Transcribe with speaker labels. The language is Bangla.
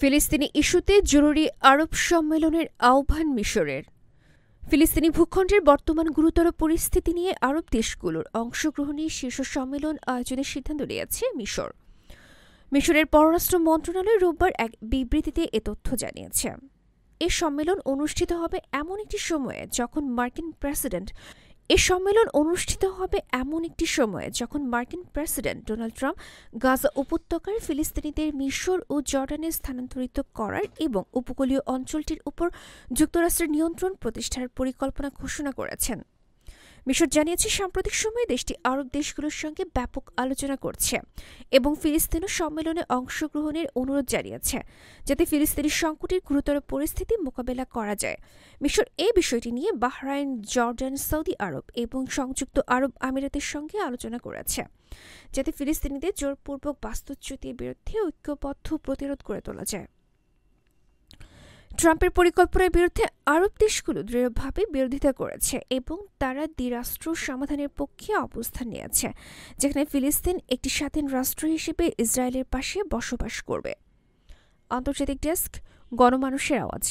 Speaker 1: ফিলিস্তিনি ইস্যুতে জরুরি আরব সম্মেলনের আহ্বান মিশরের। ফিলিস্তিনি ভূখণ্ডের বর্তমান গুরুতর পরিস্থিতি নিয়ে আরব দেশগুলোর অংশগ্রহণে শীর্ষ সম্মেলন আয়োজনের সিদ্ধান্ত নিয়েছে মিশর। মিশরের পররাষ্ট্র মন্ত্রণালয় রোববার এক বিবৃতিতে এ তথ্য জানিয়েছে। এ সম্মেলন অনুষ্ঠিত হবে এমন একটি সময়ে যখন মার্কিন প্রেসিডেন্ট ডোনাল্ড ট্রাম্প গাজা উপত্যকার ফিলিস্তিনিদের মিশর ও জর্ডানে স্থানান্তরিত করার এবং উপকূলীয় অঞ্চলটির উপর যুক্তরাষ্ট্রের নিয়ন্ত্রণ প্রতিষ্ঠার পরিকল্পনা ঘোষণা করেছেন। মিশর জানিয়েছে সাম্প্রতিক সময়ে দেশটি আরব দেশগুলোর সঙ্গে ব্যাপক আলোচনা করছে এবং ফিলিস্তিনি সম্মেলনে অংশগ্রহণের অনুরোধ জানিয়েছে যাতে ফিলিস্তিনি সংকটের গুরুতর পরিস্থিতি মোকাবেলা করা যায়। মিশর এই বিষয়টি নিয়ে বাহরাইন, জর্ডান, সৌদি আরব এবং সংযুক্ত আরব আমিরাতের সঙ্গে আলোচনা করেছে যাতে ফিলিস্তিনিদের জোরপূর্বক বাস্তুচ্যুতির বিরুদ্ধে ঐক্যবদ্ধ প্রতিরোধ করে তোলা যায়। ট্রাম্পের পরিকল্পনার বিরুদ্ধে আরব দেশগুলো দৃঢ়ভাবে বিরোধিতা করেছে এবং তারা দ্বিরাষ্ট্র সমাধানের পক্ষে অবস্থান নিয়েছে, যেখানে ফিলিস্তিন একটি স্বাধীন রাষ্ট্র হিসেবে ইসরায়েলের পাশে বসবাস করবে। আন্তর্জাতিক ডেস্ক, গণমানুষের আওয়াজ।